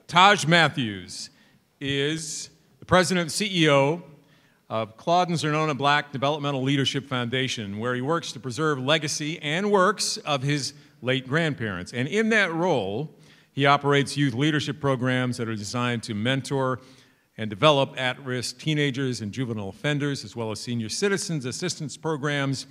Taj Matthews is the president and CEO of Claude and Zernona Black Developmental Leadership Foundation, where he works to preserve legacy and works of his late grandparents. And in that role, he operates youth leadership programs that are designed to mentor and develop at-risk teenagers and juvenile offenders, as well as senior citizens assistance programs,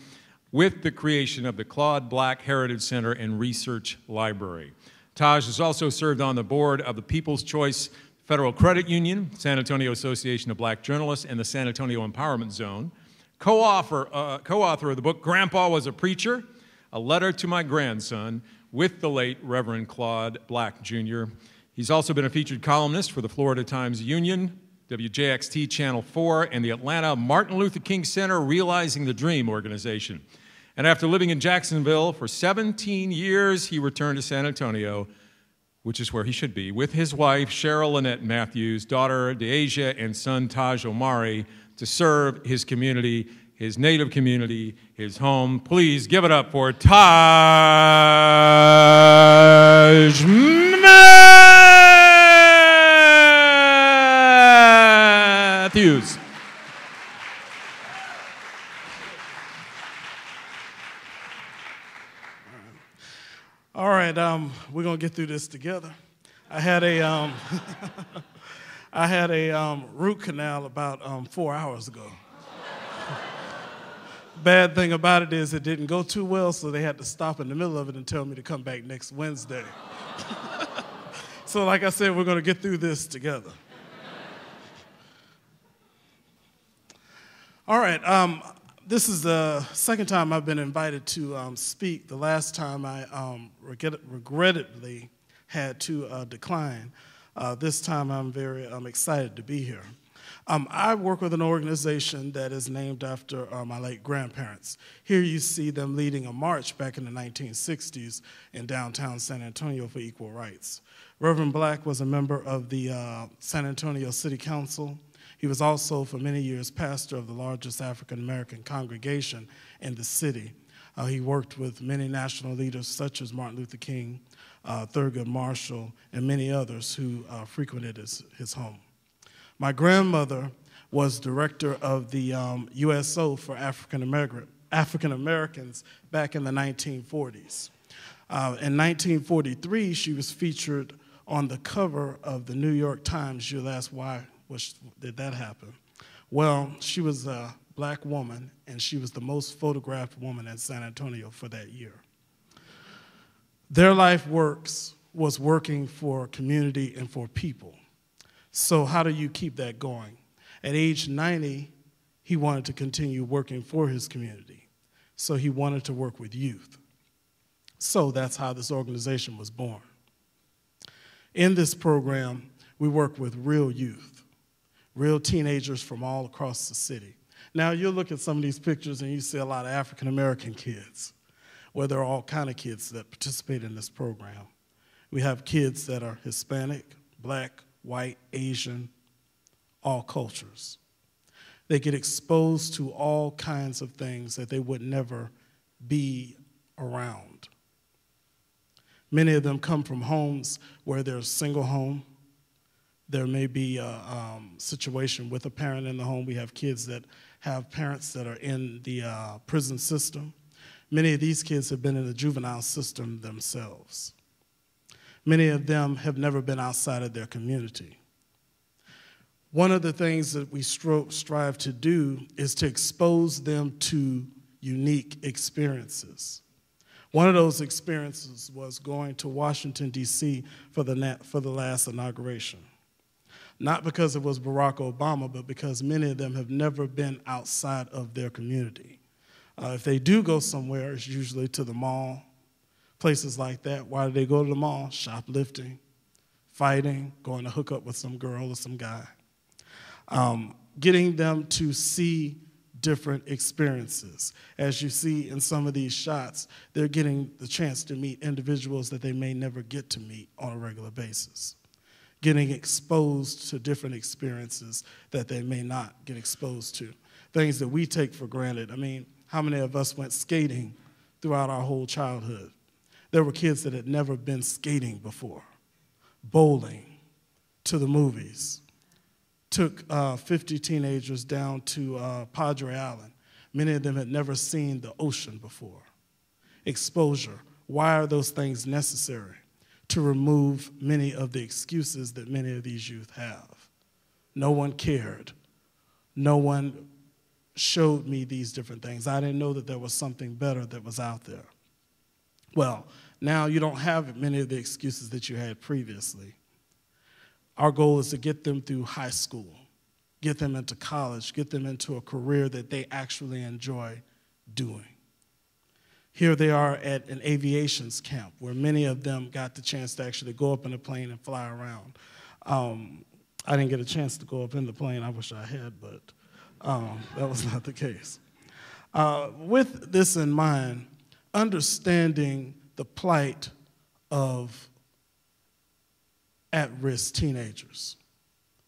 with the creation of the Claude Black Heritage Center and Research Library. Taj has also served on the board of the People's Choice Federal Credit Union, San Antonio Association of Black Journalists, and the San Antonio Empowerment Zone. Co-author of the book, Grandpa Was a Preacher, A Letter to My Grandson, with the late Reverend Claude Black, Jr. He's also been a featured columnist for the Florida Times-Union, WJXT Channel 4, and the Atlanta Martin Luther King Center Realizing the Dream organization. And after living in Jacksonville for 17 years, he returned to San Antonio, which is where he should be, with his wife, Cheryl Lynette Matthews, daughter, Deasia, and son, Taj Omari, to serve his community, his native community, his home. Please give it up for Taj Matthews. All right, we're gonna get through this together. I had a root canal about 4 hours ago. Bad thing about it is it didn't go too well, so they had to stop in the middle of it and tell me to come back next Wednesday. So like I said, we're gonna get through this together. All right, this is the second time I've been invited to speak. The last time I regrettably had to decline. This time I'm very excited to be here. I work with an organization that is named after my late grandparents. Here you see them leading a march back in the 1960s in downtown San Antonio for equal rights. Reverend Black was a member of the San Antonio City Council. He was also, for many years, pastor of the largest African-American congregation in the city. He worked with many national leaders such as Martin Luther King, Thurgood Marshall, and many others who frequented his home. My grandmother was director of the USO for African Americans back in the 1940s. In 1943, she was featured on the cover of the New York Times. You'll ask why did that happen? Well, she was a black woman, and she was the most photographed woman in San Antonio for that year. Their life was working for community and for people. So how do you keep that going? At age 90, he wanted to continue working for his community. So he wanted to work with youth. So that's how this organization was born. In this program, we work with real youth, real teenagers from all across the city. Now, you'll look at some of these pictures and you see a lot of African-American kids, where there are all kinds of kids that participate in this program. We have kids that are Hispanic, black, white, Asian, all cultures. They get exposed to all kinds of things that they would never be around. Many of them come from homes where there's single home. There may be a situation with a parent in the home. We have kids that have parents that are in the prison system. Many of these kids have been in the juvenile system themselves. Many of them have never been outside of their community. One of the things that we strive to do is to expose them to unique experiences. One of those experiences was going to Washington, D.C. for the last inauguration. Not because it was Barack Obama, but because many of them have never been outside of their community. If they do go somewhere, it's usually to the mall, places like that. Why do they go to the mall? Shoplifting, fighting, going to hook up with some girl or some guy. Getting them to see different experiences. As you see in some of these shots, they're getting the chance to meet individuals that they may never get to meet on a regular basis. Getting exposed to different experiences that they may not get exposed to. Things that we take for granted. I mean, how many of us went skating throughout our whole childhood? There were kids that had never been skating before, bowling, to the movies. Took 50 teenagers down to Padre Island. Many of them had never seen the ocean before. Exposure. Why are those things necessary? To remove many of the excuses that many of these youth have. No one cared. No one showed me these different things. I didn't know that there was something better that was out there. Well, now you don't have many of the excuses that you had previously. Our goal is to get them through high school, get them into college, get them into a career that they actually enjoy doing. Here they are at an aviations camp where many of them got the chance to actually go up in a plane and fly around. I didn't get a chance to go up in the plane. I wish I had, but that was not the case. With this in mind, understanding the plight of at-risk teenagers.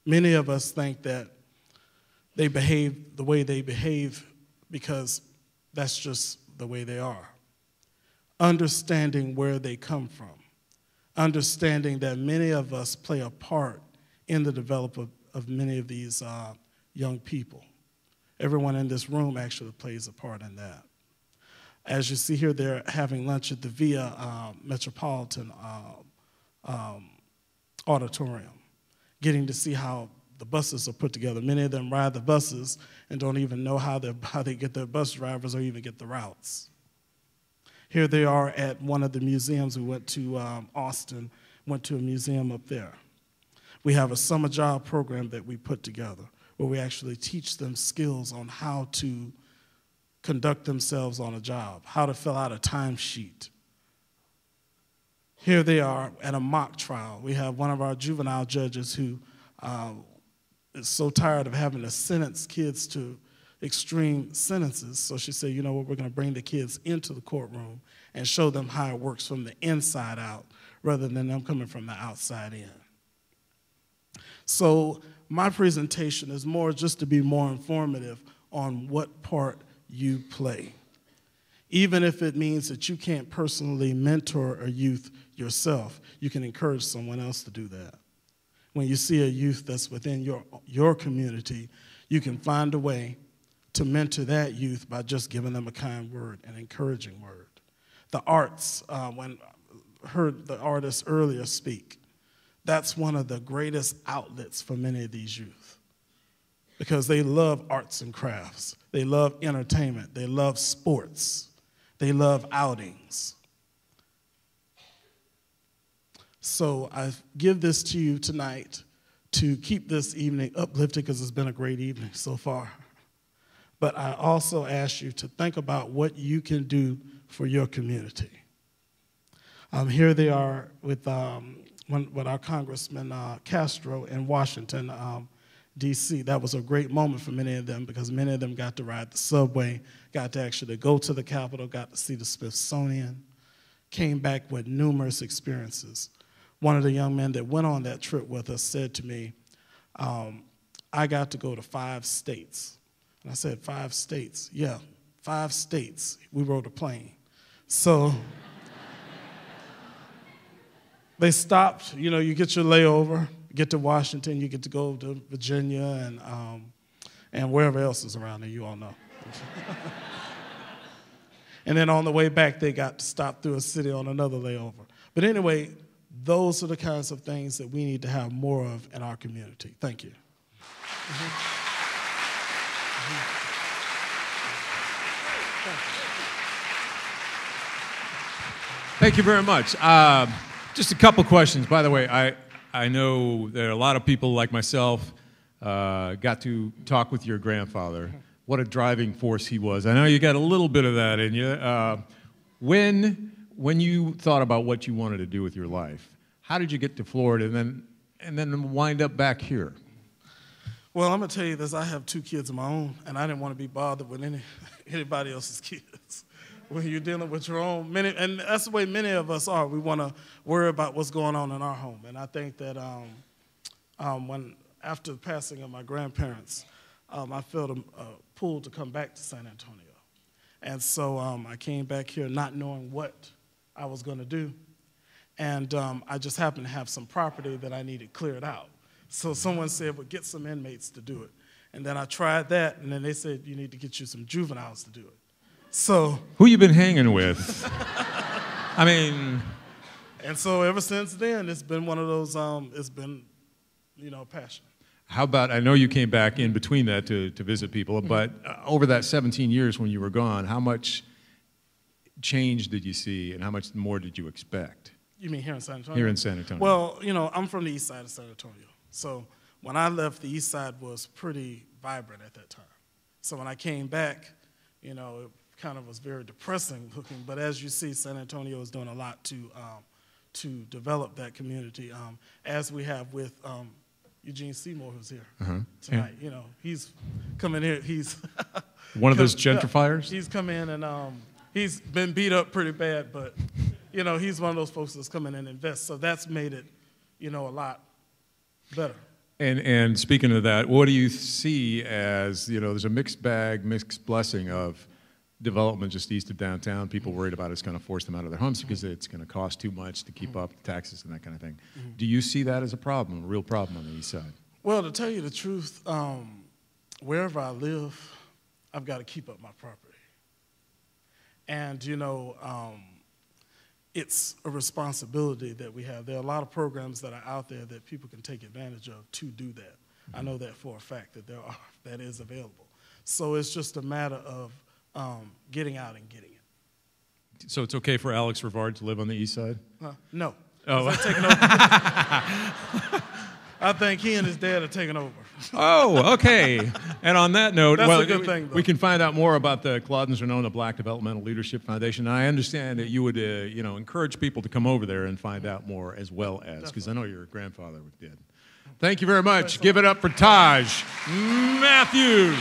Many of us think that they behave the way they behave because that's just the way they are. Understanding where they come from. Understanding that many of us play a part in the development of many of these young people. Everyone in this room actually plays a part in that. As you see here, they're having lunch at the Via Metropolitan Auditorium, getting to see how the buses are put together. Many of them ride the buses and don't even know how they get their bus drivers or even get the routes. Here they are at one of the museums. We went to Austin, went to a museum up there. We have a summer job program that we put together where we actually teach them skills on how to conduct themselves on a job, how to fill out a timesheet. Here they are at a mock trial. We have one of our juvenile judges who is so tired of having to sentence kids to extreme sentences, so she said, you know what, we're going to bring the kids into the courtroom and show them how it works from the inside out rather than them coming from the outside in. So my presentation is more just to be more informative on what part you play. Even if it means that you can't personally mentor a youth yourself, you can encourage someone else to do that. When you see a youth that's within your community, you can find a way to mentor that youth by just giving them a kind word, an encouraging word. The arts, when I heard the artists earlier speak, that's one of the greatest outlets for many of these youth because they love arts and crafts. They love entertainment. They love sports. They love outings. So I give this to you tonight to keep this evening uplifted because it's been a great evening so far. But I also ask you to think about what you can do for your community. Here they are with our Congressman Castro in Washington, D.C. That was a great moment for many of them because many of them got to ride the subway, got to actually go to the Capitol, got to see the Smithsonian, came back with numerous experiences. One of the young men that went on that trip with us said to me, I got to go to 5 states. And I said, 5 states? Yeah, 5 states. We rode a plane. So they stopped, you know, you get your layover, get to Washington, you get to go to Virginia and wherever else is around there, you all know. And then on the way back, they got to stop through a city on another layover. But anyway, those are the kinds of things that we need to have more of in our community. Thank you. Thank you very much. Just a couple questions. By the way, I know there are a lot of people like myself got to talk with your grandfather. What a driving force he was. I know you got a little bit of that in you. When you thought about what you wanted to do with your life, how did you get to Florida and then wind up back here? Well, I'm going to tell you this. I have 2 kids of my own, and I didn't want to be bothered with anybody else's kids. When you're dealing with your own, and that's the way many of us are. We want to worry about what's going on in our home. And I think that after the passing of my grandparents, I felt a pull to come back to San Antonio. And so I came back here not knowing what I was going to do. And I just happened to have some property that I needed cleared out. So someone said, well, get some inmates to do it. And then I tried that, and then they said, you need to get you some juveniles to do it. So who you been hanging with? I mean... And so ever since then, it's been one of those, it's been, passion. How about, I know you came back in between that to visit people, but over that 17 years when you were gone, how much change did you see and how much more did you expect? You mean here in San Antonio? Here in San Antonio. Well, I'm from the east side of San Antonio. So when I left, the east side was pretty vibrant at that time. So when I came back, it kind of was very depressing looking. But as you see, San Antonio is doing a lot to develop that community, as we have with Eugene Seymour, who's here tonight. Yeah. He's coming here. He's one of those gentrifiers? He's come in and he's been beat up pretty bad, but he's one of those folks that's come in and invest. So that's made it, a lot better. And speaking of that, what do you see as, there's a mixed blessing of development just east of downtown. People worried about it's going to force them out of their homes because it's going to cost too much to keep up the taxes and that kind of thing. Do you see that as a problem, a real problem on the east side? Well, to tell you the truth, wherever I live, I've got to keep up my property. And, it's a responsibility that we have. There are a lot of programs that are out there that people can take advantage of to do that. I know that for a fact that that is available. So it's just a matter of getting out and getting it. So it's okay for Alex Rivard to live on the east side? No. Oh. I think he and his dad are taking over. Oh, okay. And on that note, that's a good thing, we can find out more about the Claude and Zernona Black Developmental Leadership Foundation. And I understand that you would, encourage people to come over there and find out more as well as, because I know your grandfather did. Thank you very much. Give it up for Taj Matthews.